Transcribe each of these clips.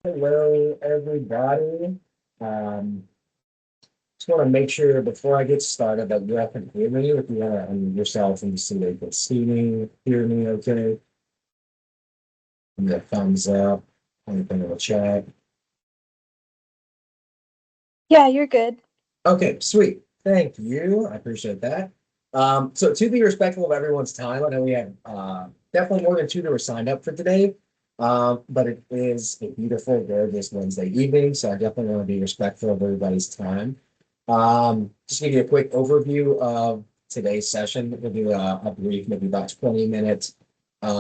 Hello, everybody. Um, just want to make sure before I get started that you all can hear me. If you want to unmute yourself and see that you can see me, hear me, okay? And the thumbs up, anything in the chat. Yeah, you're good. Okay, sweet. Thank you. I appreciate that. So to be respectful of everyone's time, I know we have definitely more than two that were signed up for today. But it is a beautiful, gorgeous Wednesday evening, so I definitely want to be respectful of everybody's time. Just give you a quick overview of today's session. We'll do a brief, maybe about 20 minute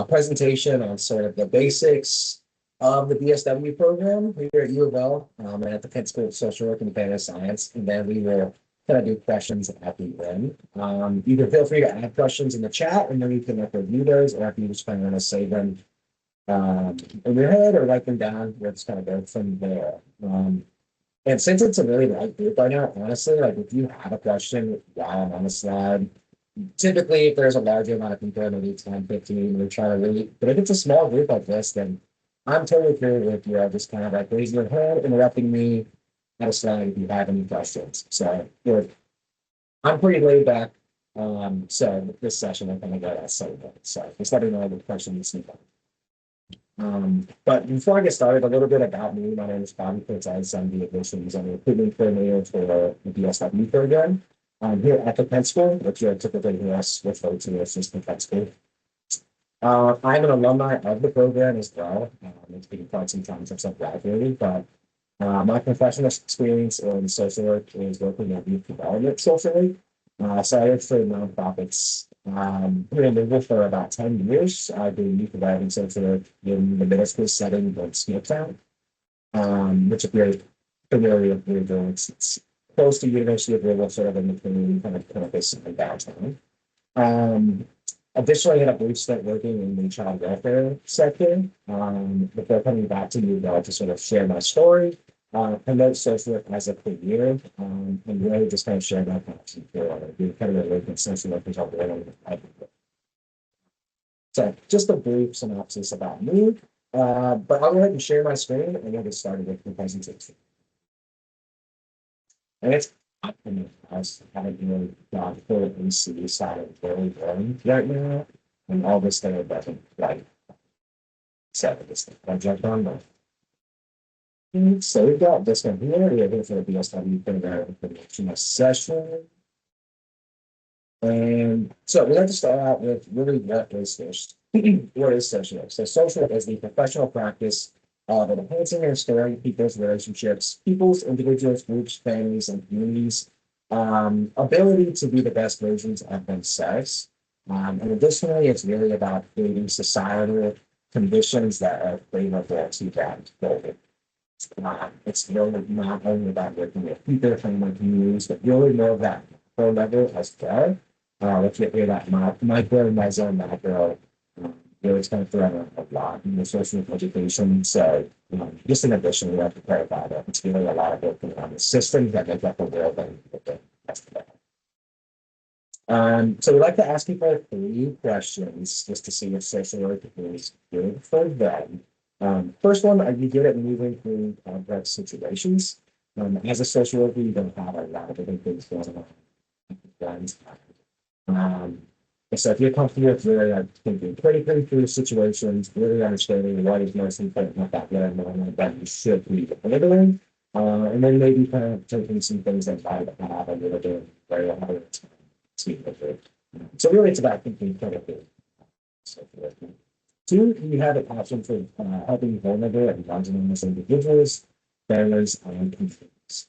presentation on sort of the basics of the BSW program here at U of L and at the Penn School of Social Work and Data Science. And then we will kind of do questions at the end. Either feel free to add questions in the chat and then we can review those, or if you just kind of want to save them in your head or write them down, we'll just kind of go from there. And since it's a really light group right now, honestly, like if you have a question while I'm on the slide, typically if there's a larger amount of people, maybe 10, 15, we're trying to really, but if it's a small group like this, then I'm totally cool with you just kind of like raising your hand, interrupting me at a slide if you have any questions. So I'm pretty laid back. So this session, I'm going to go at 7 minutes. So just let me know the questions you have. But before I get started, a little bit about me. My name is Bobby Cortez. I'm the admissions and recruitment coordinator for the BSW program. I'm here at the Penn School, which you're typically hear us refer to as just the Penn School. I'm an alumni of the program as well. It's been quite some time since I've graduated, but my professional experience in social work is working in youth development socially. So I worked for nonprofits here in Louisville for about 10 years. I've been youth development social work in the middle school setting in Smithtown, which if you're familiar with Louisville, it's close to University of Louisville, sort of in between kind of campus and downtown. Um, Additionally, I had a brief stint working in the child welfare sector before coming back to New York to sort of share my story, promote social work as a career, and really just kind of share my passion for being kind of a local social workers out there. So just a brief synopsis about me, but I'll go ahead and share my screen and we'll get started with the presentation. And it's I haven't really gone full AC side of very warm right now. And all this thing doesn't like set this thing. I jumped on that. So we've got this one here. We're here for the BSW program information session. And so we like to start out with really what is this? What is social work? So social work is the professional practice of enhancing and restoring people's relationships, people's, individuals, groups, families, and communities, ability to be the best versions of themselves. And additionally, it's really about creating societal conditions that are favorable to that goal. It's really not only about working with people from my communities, but really more of that pro level as well. Let's get rid of that micro, meso, macro. Really, it's kind of thrown around a lot in the social education. So, just in addition, we have to clarify that it's really a lot of working on the systems that make up the world and that's the so we like to ask people three questions just to see if social work is good for them. First one, are you good at moving through complex situations? As a social worker, you don't have a lot of different things going on. Um, so if you're comfortable with really thinking critically through situations, really understanding what is most important at that level moment that you should be handling, and then maybe kind of taking some things that might have a little bit very hard to with it. So really, it's about thinking critically. So, two, you have a passion for helping vulnerable and marginalized individuals, families, and communities.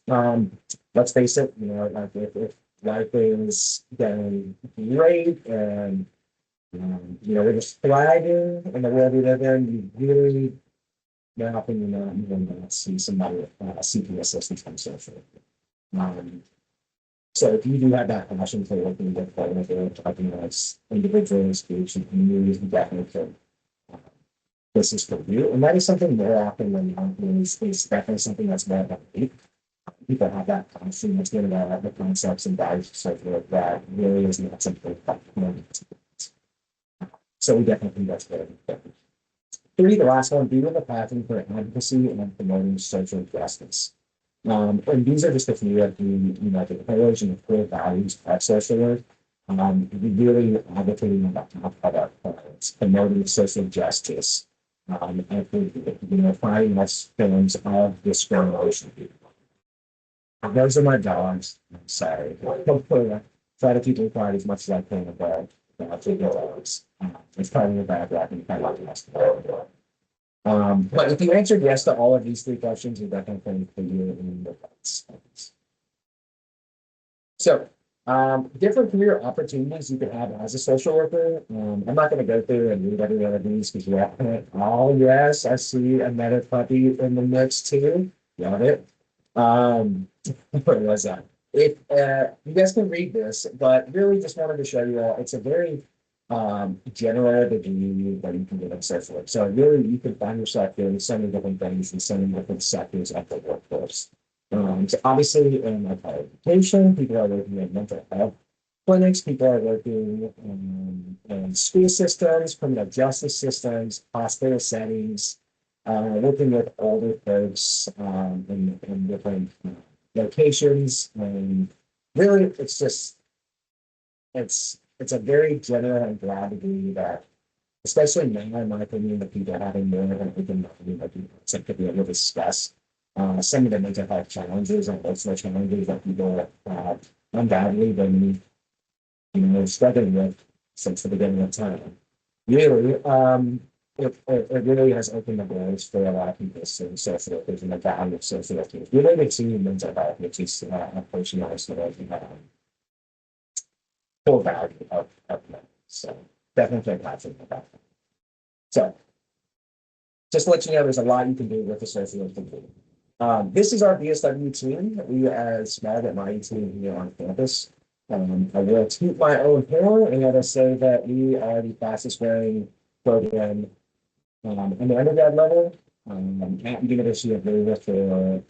Um, let's face it, like if life is going great and we're just thriving in the world we live in, you really often even see somebody seeking assistance from social. Um, so if you do have that passion for working with vulnerable, marginalized individuals, groups, and communities, you definitely can. uh, This is for you, and that is something more often than not is definitely something that's more about people have that passion that's good about the concepts and values and so forth that really is not something that so we definitely think that's very important. Three, the last one, be in the pathway for advocacy and promoting social justice. And these are just a few of the pillars and the core values of social work. We really advocating on behalf of our clients, promoting social justice, and finding less forms of discrimination. Those are my dogs. I'm sorry. Hopefully, I try to keep them quiet as much as I can about the dogs. It's kind of a bad rap and kind of like but if you answered yes to all of these three questions, you're definitely for you in the thoughts. So, different career opportunities you can have as a social worker. I'm not going to go through and read every one of these because you're at it. Oh, yes, I see another puppy in the mix too. Love it. What was that? If you guys can read this, but really just wanted to show you all, it's a very general degree that you can get in social work. So really, you can find yourself doing so many different things in so many different sectors of the workforce. So obviously in like higher education, people are working in mental health clinics, people are working in school systems, criminal justice systems, hospital settings, working with older folks in different locations. And really, it's a very general and broad degree that, especially now, in my opinion, the people having more of an open mind, like to be able to discuss some of the mental health challenges and personal challenges that people have undoubtedly been, struggling with since the beginning of time. Really, it really has opened the doors for a lot of people to social workers and the value of social workers related to mental health, which is a personal sort of full value of them. So definitely passionate about that. So just to let you know, there's a lot you can do with the social work degree. This is our BSW team. We are a small but mighty team here on campus. I will toot my own horn and I will say that we are the fastest growing program in the undergrad level at the University of Louisville for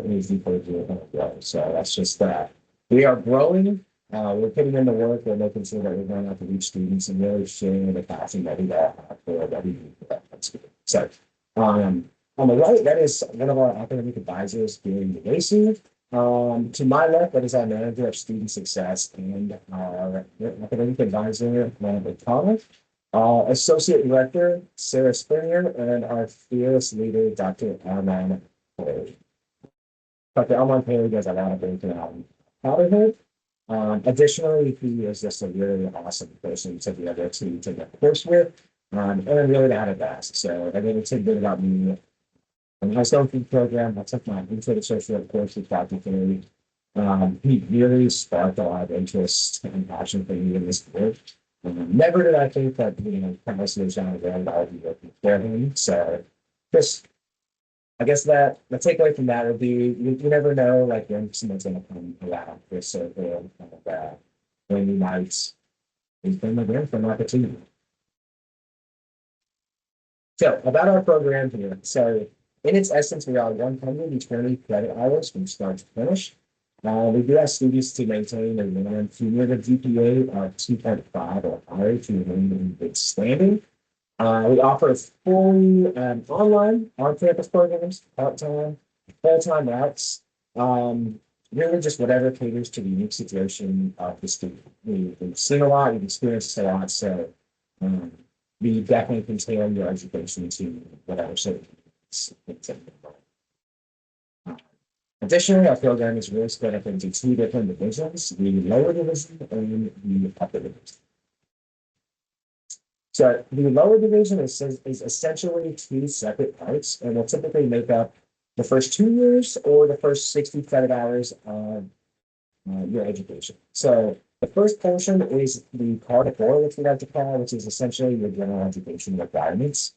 is the first year of growth. So that's just that. We are growing. We're putting in the work. We're making sure that we're going out to reach students and really sharing the passion that we all have for that we do for that school. So on the right, that is one of our academic advisors, Gary DeLacy. To my left, that is our manager of student success and our academic advisor, Monica Thomas. Associate Director, Sarah Springer, and our fearless leader, Dr. Armand Perry. Dr. Armand Perry does a lot of work around fatherhood. Additionally, he is just a really awesome person to be able to take a course with, and really to have a best. So I think it's a bit about me. When I was going through the program, I took my intro to social work course with Dr. Perry. He really sparked a lot of interest and passion for me in this work. Never did I think that, chemistry down the road, I would be working for him. So just, I guess that the takeaway from that would be you never know, like, when someone's going to come around for a circle, kind of when you might meet them again for an opportunity. So about our program here. So in its essence, we are 120 credit hours from start to finish. We do ask students to maintain a minimum cumulative GPA of 2.5 or higher to remain in good standing. We offer fully online, on-campus programs, part-time, full-time routes, really just whatever caters to the unique situation of the student. We've seen a lot, we've experienced a lot, so we definitely can tailor your education to whatever sort of. Additionally, our program is really split up into two different divisions, the lower division and the upper division. So the lower division is essentially two separate parts and will typically make up the first 2 years or the first 60 credit hours of your education. So the first portion is the Part 4, which we like to call, which is essentially your general education requirements,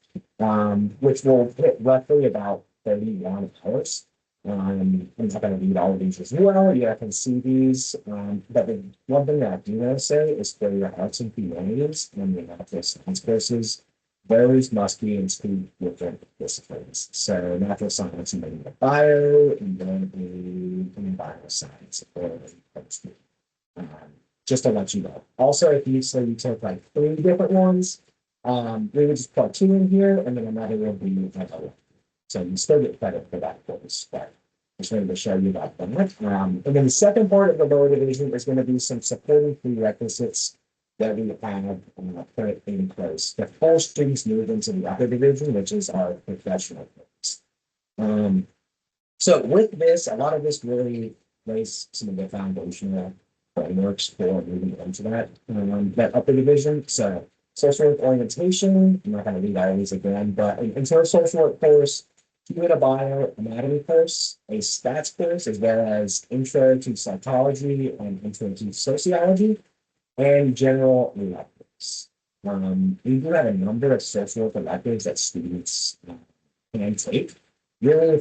which will hit roughly about 31 hours. I'm not going to read all of these as well. You can see these. But the one thing that I do want to say is for your arts and humanities and your natural science courses, those must be in two different disciplines. So natural science and then bio, and then in bioscience or um, just to let you know. Also, if you say you took like 3 different ones, We would just plug two in here, and then another will be like a elective. So you still get credit for that course, but I just wanted to show you that. And then the second part of the lower division is going to be some supporting prerequisites that we have put in place before students move into the upper division, which is our professional course. So with this, a lot of this really lays some of the foundational frameworks for moving into that upper division. So social work orientation, I'm not going to read all these again, but into our social work course, human bioanatomy course, a stats course, as well as intro to psychology and intro to sociology, and general electives. We do have a number of social work electives that students can take. Really,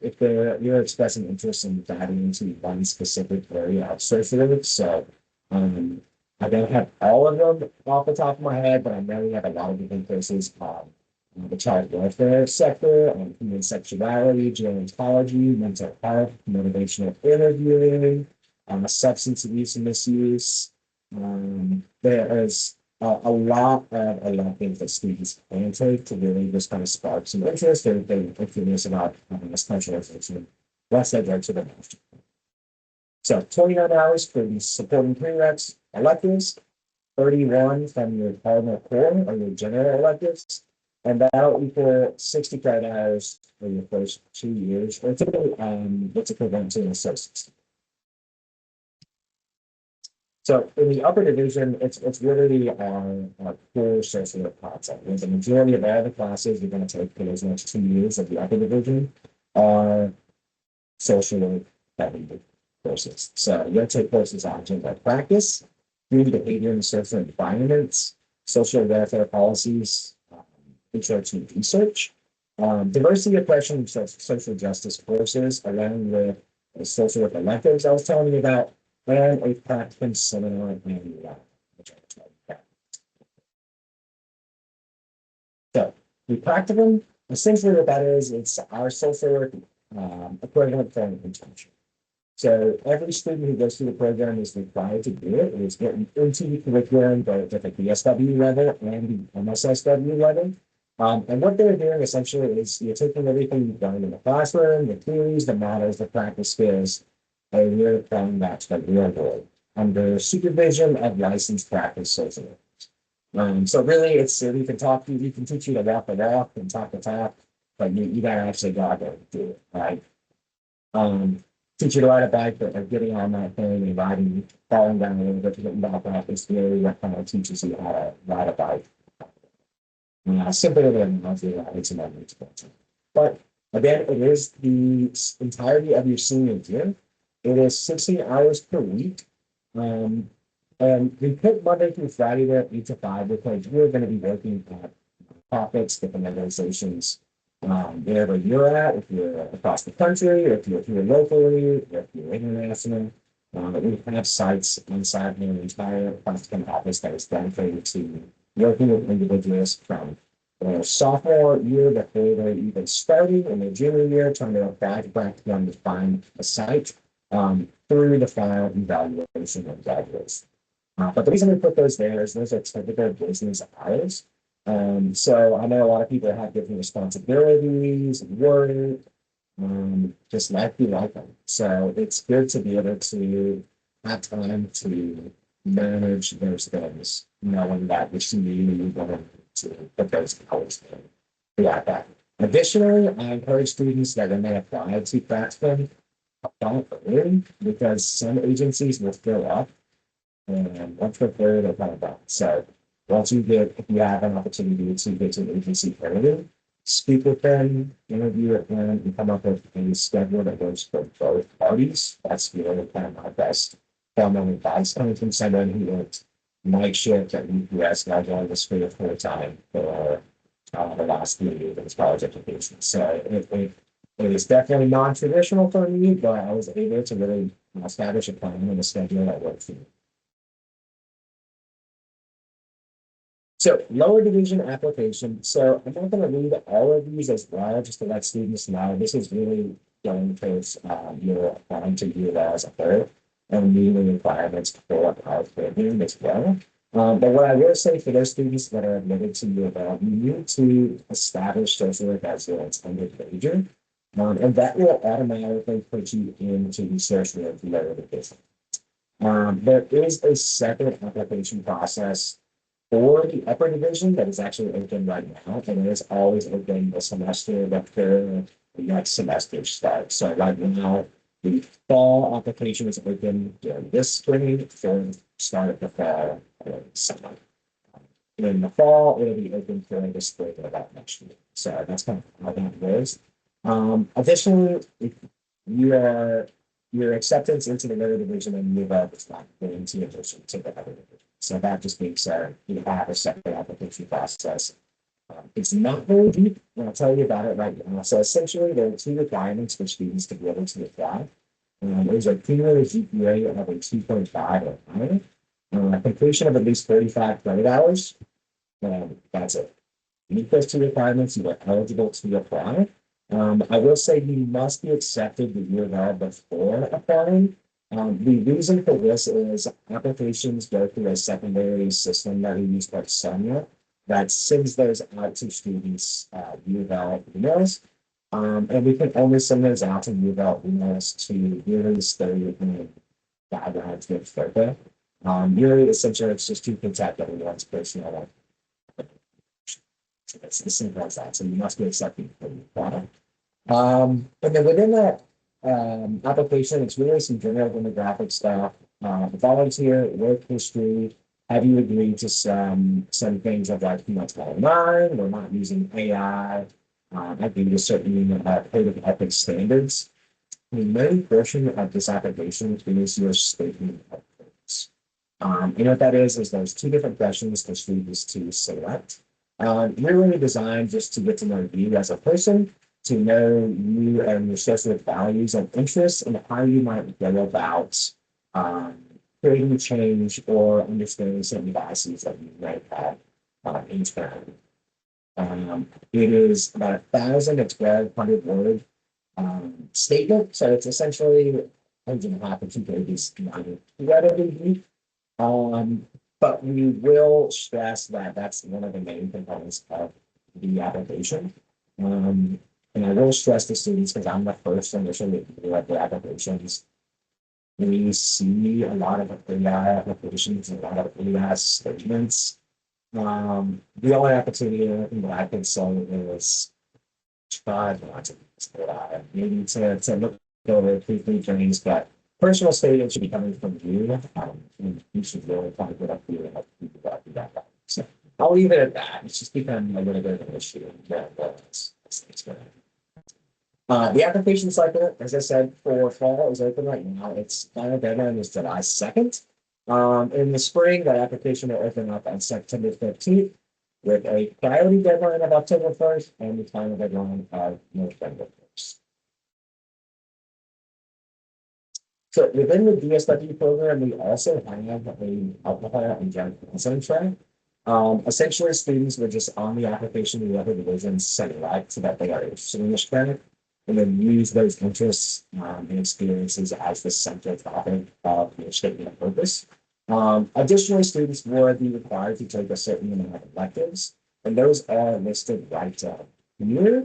if you're expressing interest in diving into one specific area of social work, so I don't have all of them off the top of my head, but I know we have a lot of different courses on the child welfare sector, on human sexuality, gerontology, mental health, motivational interviewing, substance abuse and misuse. There is a lot of electives that students can take to really just kind of spark some interest. They're curious about specialization. Less I go to the master. So 29 hours for the supporting prereqs electives, 31 from your cardinal core or your general electives, and that'll equal 60 credit hours for your first 2 years, or typically what's equivalent to an associate's. So in the upper division, it's really our core social work concept. And the majority of all the classes you're going to take for those next 2 years of the upper division are social work heavy courses. So you're going to take courses on gender practice, human behavior in social environments, social welfare policies, intro to research, diversity, oppression, and social justice courses, along with the social work electives I was telling you about, and a practicum seminar and which I will tell you about. So the practicum, essentially what that is, it's our social work equivalent for an internship. So every student who goes through the program is required to do it. It is getting into the curriculum, both at the BSW level and the MSSW level. And what they're doing essentially is you're taking everything you've done in the classroom, the theories, the models, the practice skills, and you're applying that to the real world under supervision of licensed practice social workers. So really, it's we can talk to you, we can teach you to walk the walk and talk the talk, but you gotta actually go out there and do it, right? Teach you to ride a bike, but getting on that thing and riding, falling down a little bit to get back off is really what kind of teaches you how to ride a bike. Simpler than monthly rides and other expensive. But again, it is the entirety of your senior year. It is 16 hours per week. And we put Monday through Friday there, 8 to 5, because you're going to be working at profits, different organizations, wherever you're at, if you're across the country, or if you're here locally, or if you're international. We have sites inside the entire Princeton office that is dedicated to working with individuals from their sophomore year before they're even starting in their junior year, trying to apply to practicum to find a site through the final evaluation and graduation. But the reason we put those there is those are typical business hours. So I know a lot of people have different responsibilities, work, just life be like them. So it's good to be able to have time to manage those things, knowing that which you need to put those hours in. Yeah, that. Additionally, I encourage students that when they apply to practicum, apply early because some agencies will fill up and once we're there, they're kind of done. So once if you have an opportunity to get to an agency early, speak with them, interview with them, and come up with a schedule that works for both parties. That's really kind of my best formal advice coming from someone who worked night shift at UPS and I joined this for the full time for the last 3 years of his college education. So it is definitely non-traditional for me, but I was able to really establish a plan and a schedule that worked for me. So lower division application. So I'm not going to read all of these as well, just to let students know this is really going towards your applying to UL as a whole and meeting the requirements for our program as well. But what I will say for those students that are admitted to U of L, you need to establish social work as your intended major. And that will automatically put you into the social work layer of business. There is a separate application process for the upper division that is actually open right now, and it is always open the semester before the next semester starts. So right now, the fall application is open during this spring for the start of the fall summer. In the fall, it'll be open for the spring of that next year. So that's kind of how that goes. Additionally, if you are your acceptance into the lower division and move up is not going to addition to the other division. So that just means you have a separate application process. It's not very deep, and I'll tell you about it right now. So essentially, there are two requirements for students to be able to apply. There's a cumulative GPA of a 2.5 or higher, completion of at least 35 credit hours. That's it. Meet those two requirements, you are eligible to apply. I will say you must be accepted the year of L before applying. The reason for this is applications go through a secondary system that we use called Sonia that sends those out to students U of L emails. And we can only send those out to U of L emails to really study guidelines with FERPA. Really, essentially, it's just to protect everyone's personal. So it's as simple as that. So you must be accepted for the product. And then within that application, it's really some general demographic stuff. Volunteer, work history. Have you agreed to some things of like what's online? We're not using AI. I think there's certain code of ethics standards. The main portion of this application is your statement of purpose. You know what that is there's two different questions for students to select. Really designed just to get to know you as a person, to know you and your social values and interests, and how you might go about creating change or understanding some biases that you might have internally. It is about 1,000 to 1,200 word statement, so it's essentially 1.5 to 2 pages, incredibly deep. But we will stress that that's one of the main components of the application. And I will stress to students because I'm the first initially to do the applications. We see a lot of AI applications, a lot of AI statements. The only opportunity that I can say is try not to use AI, maybe to look over briefly things, but personal statements should be coming from you. And you should really kind of get up here and help people do that. So I'll leave it at that. It's just become a little bit of an issue. It's good. The application cycle, as I said, for fall is open right now. Its final deadline is July 2nd. In the spring, that application will open up on September 15th with a priority deadline of October 1st and the final deadline of November 1st. So within the BSW program, we also have a alcohol and drug counseling track. Essentially, students were just on the application to the other divisions select so that they are interested in this track, and then use those interests and experiences as the central topic of your statement of purpose. Additionally, students would be required to take a certain amount of electives, and those are listed right here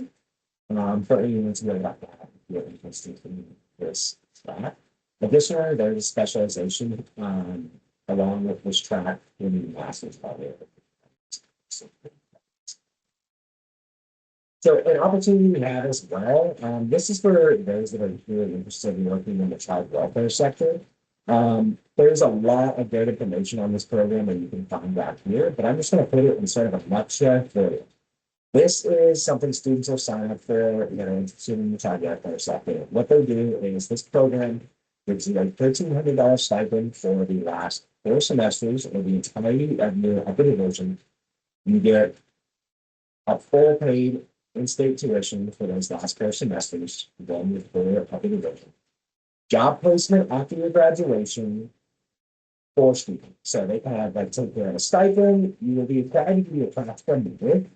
for anyone to really like that if you're interested in this track. Additionally, there's a specialization along with this track in the master's level. So an opportunity we have as well, this is for those that are really interested in working in the child welfare sector. There's a lot of great information on this program that you can find out here, but I'm just going to put it in sort of a nutshell for you. This is something students are signing up for, interested in the child welfare sector. What they do is this program gives you a $1,300 stipend for the last 4 semesters or the entirety of your upper division. You get a full paid in-state tuition for those last 4 semesters, then with your upper division. Job placement after your graduation for students. So they kind of like take care of a stipend. You will be required to be a practicum with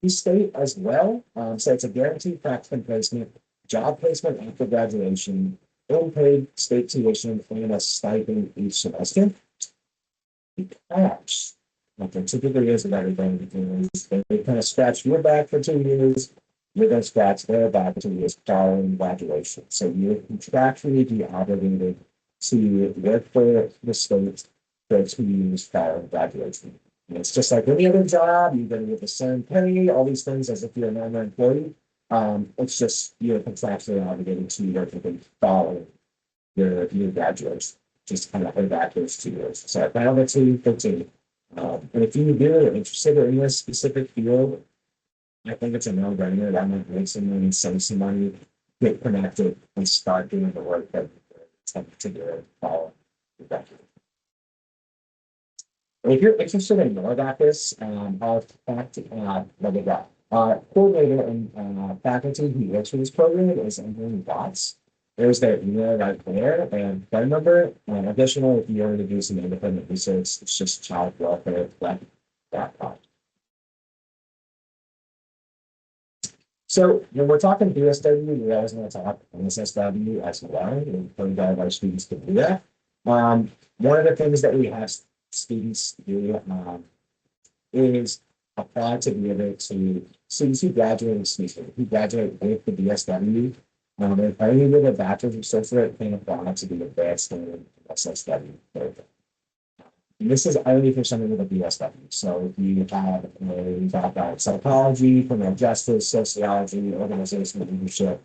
the state as well. So it's a guaranteed practicum placement, job placement after graduation, unpaid state tuition, and a stipend each semester. Because like there typically is with everything, is they kind of scratch your back for 2 years, you're going to scratch their back for 2 years following graduation. So you're contractually be obligated to work for the state for 2 years following graduation. And it's just like any other job, you're going to get the same pay, all these things as if you're a normal employee. It's just you're contractually obligated to work with them following your graduation. Just kind of hold back those 2 years. So now that's 13. And if you really are interested in this specific field, I think it's a no-brainer. That might make some money, save some money, get connected, and start doing the work that you attempt to do and follow your graduation. If you're interested in more about this, I'll fact blah, blah, blah. Coordinator and faculty who works for this program is Emily Watts. There's their email right there and phone number. Additionally, if you want to do some independent research, it's just childwelfare.com. So when we're talking BSW, we always want to talk SSW as well. We encourage all of our students to do that. One of the things that we have students do is apply to be able to students who graduate, excuse me, who graduate with the BSW, and only with a Bachelor of Social Work can apply to be advanced in SSW program. And this is only for someone with a BSW. So if you have a background in psychology, criminal justice, sociology, organizational leadership,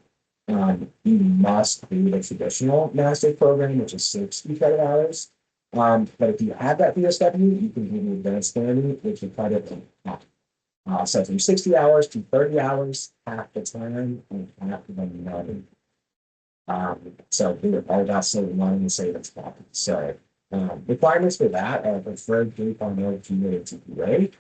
you must do the traditional master's program, which is 60 credit hours. But if you have that BSW, you can do the advanced learning, which you credit in half. So from 60 hours to 30 hours, half the time, and half the money. So we're all about saving money and savings pocket. So requirements for that are preferred 3.0 GPA,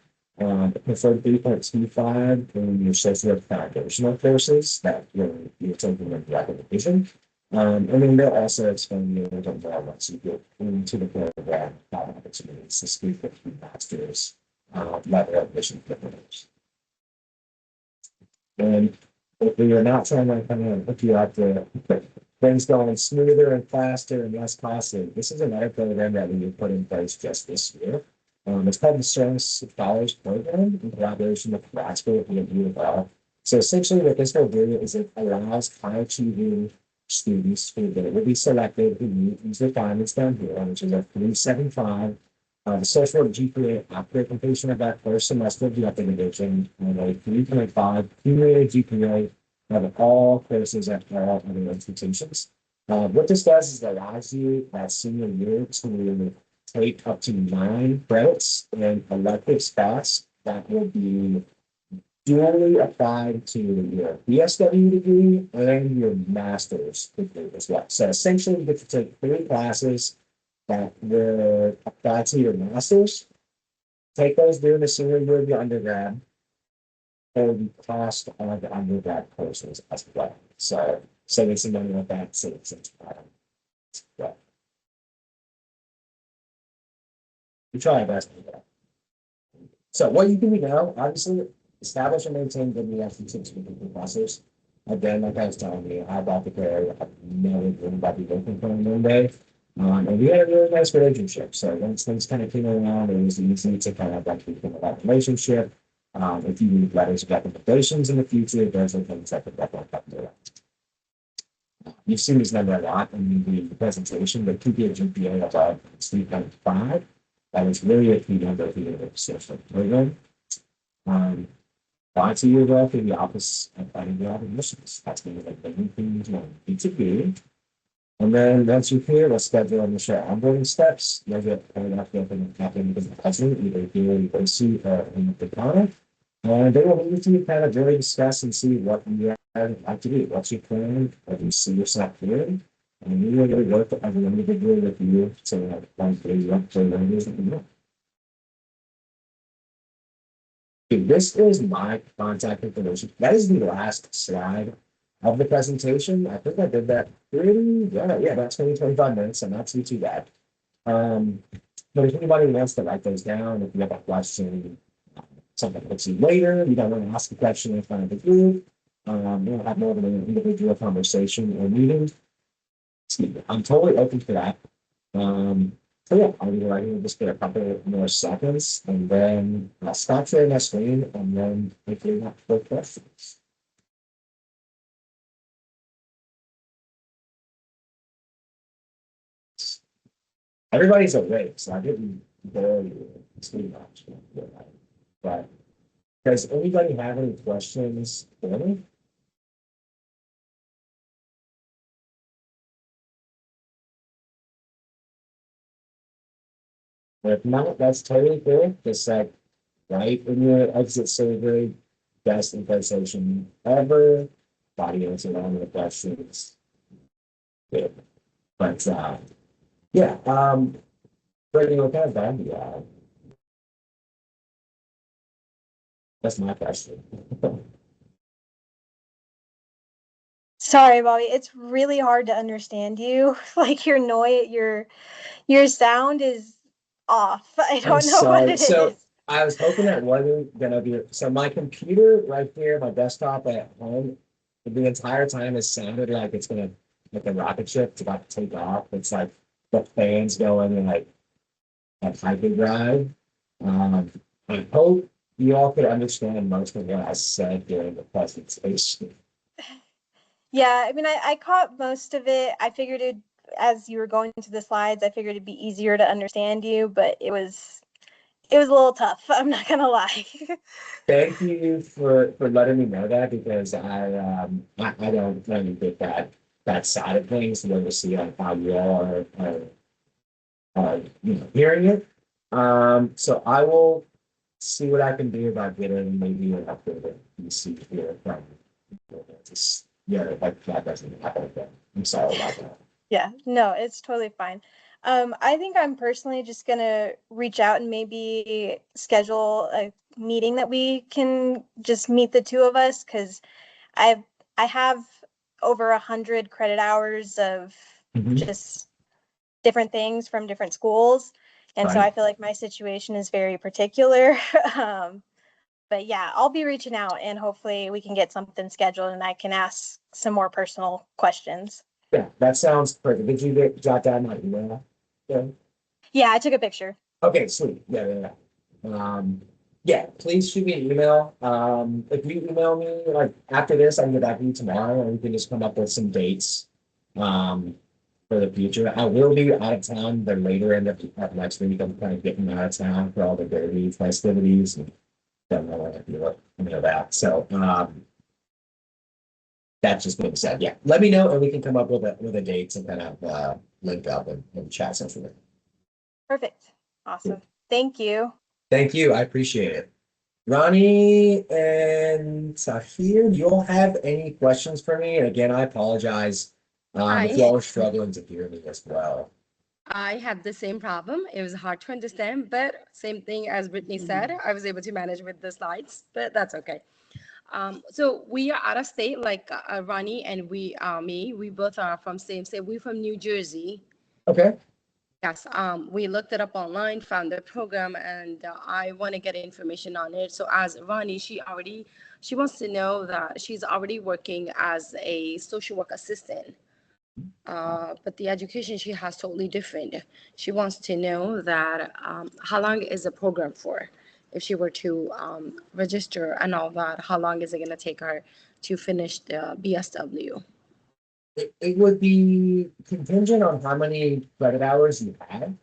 preferred 3.25 in your social work foundational courses that you're taking in recommendation. And then they'll also explain you a little bit more once you get into the program, how opportunities to speak with your master's level of mission privilege. And if we are not trying to kind of hook you up to things going smoother and faster and less costly, this is another program that we put in place just this year. It's called the Service Scholars Program in collaboration with grad school and Louisville. So essentially what this will do is it allows high achieving students who will be selected who meet these requirements down here, which is a 375. The social work GPA after completion of that first semester of the upgradation and a 3.5 cumulative GPA of all courses at all other institutions. What this does is it allows you that senior year to take up to 9 credits and elective spots that will be duly applied to your BSW degree and your master's degree as well. So essentially, you get to take 3 classes that will apply to your master's, take those during the senior year of your undergrad, and the cost of the undergrad courses as well. So saving some money with that, saving some time. Yeah. We try our best to do that. So what you can do now, obviously, establish and maintain good relationships with your professors. Again, like I was telling you, I bought the prayer, I know about the working from one day. And we had a really nice relationship. So once things kind of came around, it was easy to kind of like begin that relationship. If you need letters of recommendations in the future, those are things that could definitely help you. You've seen this number a lot in the presentation, but keep your GPA above 3.5. That is really a key number for your social program. Apply to your work in the office of undergrad admissions. That's going to be like the main thing you need to do. And then once you're here, let's schedule initial onboarding steps. You'll get paired up with an academic as a president, either here or see in the counter. And they will need to kind of really discuss and see what you like to do. What's your plan? What do you see yourself doing? And we will really work as an individual with you to like you up for learners that you know. This is my contact information. That is the last slide of the presentation. I think I did that pretty good. Yeah, about 20-25 minutes, so not too bad. But if anybody wants to write those down, if you have a question, something that you later, you don't want to ask a question in front of the group, we'll have more of an individual conversation or meeting. I'm totally open for that. So yeah, I'll be writing just for a couple more seconds and then I'll stop sharing my screen and then hopefully not for questions. Everybody's awake, so I didn't bore you too much. But does anybody have any questions for me? If not, that's totally cool. Just like right in your exit survey, best impersonation ever. Body answer all the questions. Good. But yeah, Brittany, what kind of band do you have? That's my question. Sorry, Bobby. It's really hard to understand you. Like your sound is off. I I'm don't know what sorry. it So is. I was hoping that wasn't gonna be so my computer right here, my desktop at home, the entire time has sounded like it's gonna like a rocket ship is about to take off. It's like the fans going and like a hyperdrive. Um, I hope you all could understand most of what I said during the presentation. Yeah, I mean, I caught most of it. I figured it as you were going to the slides, I figured it'd be easier to understand you, but it was a little tough. I'm not gonna lie. Thank you for letting me know that because I don't really get that side of things to oversee on how you all are hearing it. So I will see what I can do about getting maybe an updated PC here from just yeah, like that doesn't happen again. I'm sorry about that. Yeah, no, it's totally fine. I think I'm personally just gonna reach out and maybe schedule a meeting that we can just meet the two of us because I've I have over 100 credit hours of Mhm. just different things from different schools, and so Right. I feel like my situation is very particular. um, but yeah, I'll be reaching out and hopefully we can get something scheduled and I can ask some more personal questions. Yeah, that sounds perfect. Did you jot down my email? Yeah. Yeah, I took a picture. Okay, sweet. Yeah. Yeah, please shoot me an email. If you email me like after this, I can get back to you tomorrow and we can just come up with some dates um for the future. I will be out of town the later end of next week. I'm kind of getting out of town for all the derby festivities and don't know what to do with any of that. So that's just being said. Yeah. Let me know and we can come up with a dates and kind of link up and chat something. Perfect. Awesome. Thank you. Thank you. I appreciate it. Ronnie and Tahir, do you all have any questions for me? And again, I apologize if you I all are struggling to hear me as well. I had the same problem. It was hard to understand, but same thing as Brittany said, I was able to manage with the slides, but that's okay. So we are out of state, like Ronnie and me, we both are from same state. We're from New Jersey. Okay. Yes, we looked it up online, found the program, and I want to get information on it. So as Ronnie, she wants to know that she's already working as a social work assistant. But the education she has totally different. She wants to know that how long is the program for? If she were to register and all that, how long is it going to take her to finish the BSW? It would be contingent on how many credit hours you had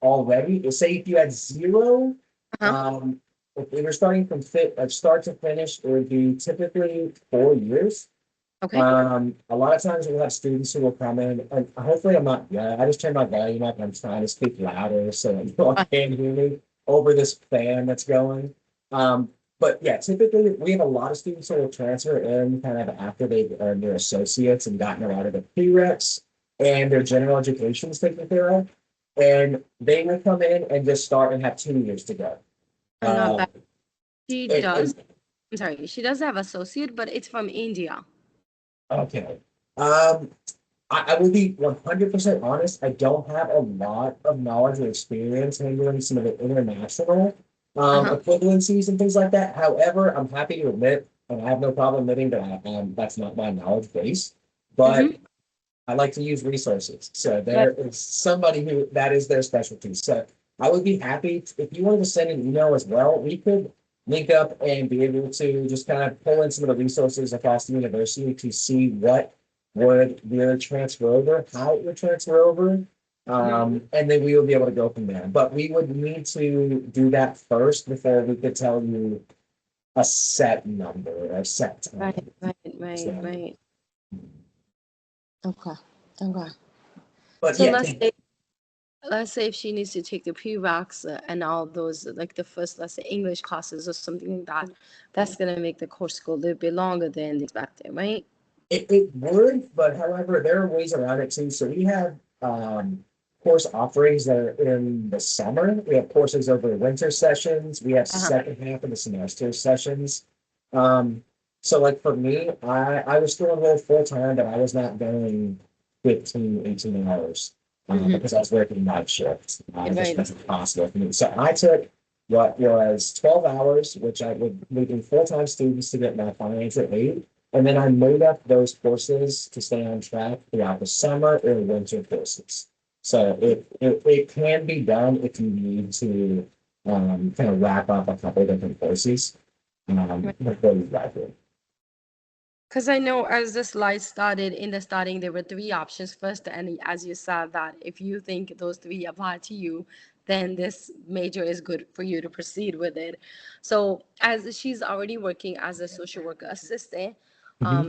already. Say if you had zero, Uh-huh. um, if we were starting from start to finish, it would be typically 4 years. Okay. A lot of times we'll have students who will come in, and hopefully I'm not, yeah, I just turned my volume up and I'm trying to speak louder so that you all Uh, can hear me over this fan that's going. Um, but yeah, typically we have a lot of students who will transfer in kind of after they've earned their associates and gotten a lot of the prereqs and their general education is taken care of. And they will come in and just start and have 2 years to go. Not Um, bad. She and does. I'm sorry. She does have associate, but it's from India. okay. Um, I will be 100% honest. I don't have a lot of knowledge or experience handling some of the international Uh-huh. equivalencies and things like that. However, I'm happy to admit, and I have no problem admitting that that's not my knowledge base. But Mm-hmm. I like to use resources. So there is somebody who that is their specialty. So I would be happy if you wanted to send an email as well. We could link up and be able to just kind of pull in some of the resources across the university to see what would really transfer over, how it would transfer over. And then we will be able to go from there. But we would need to do that first before we could tell you a set number or a set time. Right. Okay. But So yeah, let's say if she needs to take the prereqs and all those, like the first, let's say English classes or something like that, that's gonna make the course go a little bit longer than expected, right? it would, but however, there are ways around it too. So we have course offerings that are in the summer. We have courses over winter sessions. We have second half of the semester sessions. So like for me, I was still enrolled full time, but I was not going 15, 18 hours because I was working night shifts. It just wasn't possible for me. So I took what was 12 hours, which I would leaving full-time students to get my financial aid. And then I made up those courses to stay on track throughout the summer or winter courses. So it can be done if you need to kind of wrap up a couple of different courses before you graduate. Because I know as the slide started, in the starting, there were 3 options first. And as you said that if you think those 3 apply to you, then this major is good for you to proceed with it. So as she's already working as a social worker assistant,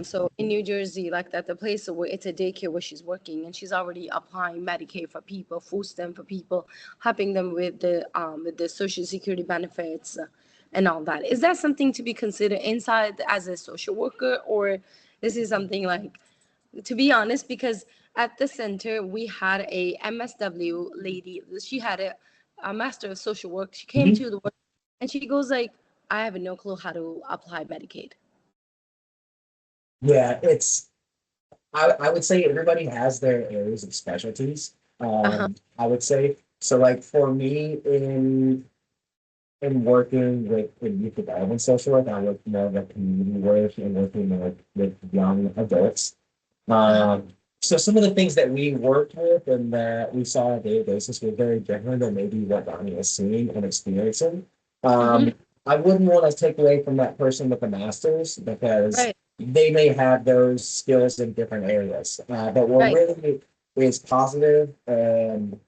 so in New Jersey, like that, the place where it's a daycare where she's working, and she's already applying Medicaid for people, food stamp for people, helping them with the Social Security benefits and all that. Is that something to be considered inside as a social worker, or this is something like, to be honest, because at the center we had a MSW lady. She had a master of social work. She came to the work and she goes like, I have no clue how to apply Medicaid. Yeah, I would say everybody has their areas of specialties. I would say so. Like for me, in working with youth development social work, I work more of a community work and working more with young adults. So some of the things that we worked with and that we saw on a daily basis were very different than maybe what Donnie is seeing and experiencing. I wouldn't want to take away from that person with a master's because they may have those skills in different areas. But what really is positive and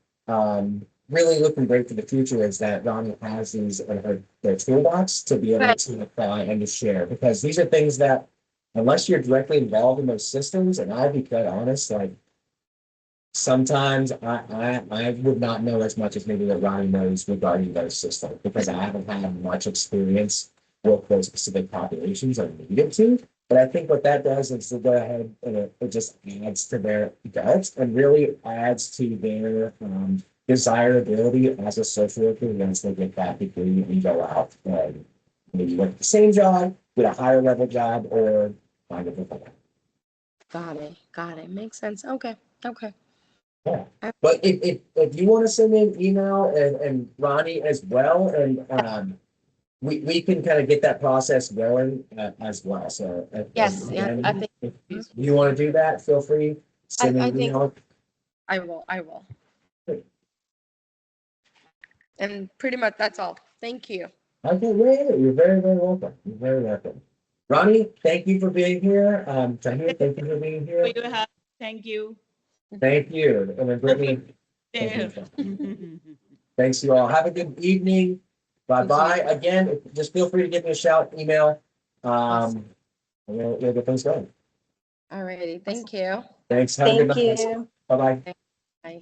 really looking great for the future is that Donnie has these in their toolbox to be able to apply and to share, because these are things that unless you're directly involved in those systems, and I'll be quite honest, like sometimes I would not know as much as maybe what Ronnie knows regarding those systems because I haven't had much experience with those specific populations or needed to. But I think what that does is to go ahead and it just adds to their guts and really adds to their desirability as a social worker once they get that degree and go out and maybe work the same job, get a higher level job, or find a different one. Got it. Makes sense. Okay. Yeah. But if you want to send me an email and Ronnie as well, and we can kind of get that process going as well. So I think if you want to do that, feel free. Send me an email. I will. And pretty much that's all. Thank you. Okay, yeah, you're very, very welcome. You're very welcome. Ronnie, thank you for being here. Tahir, thank you for being here. Thank you. Thank you. And then Brittany, thanks you all. Have a good evening. Bye-bye. Again, just feel free to give me a shout, email. And we'll get things going. All righty. Thank you. Thanks. Have a good night. you. Bye-bye. Bye.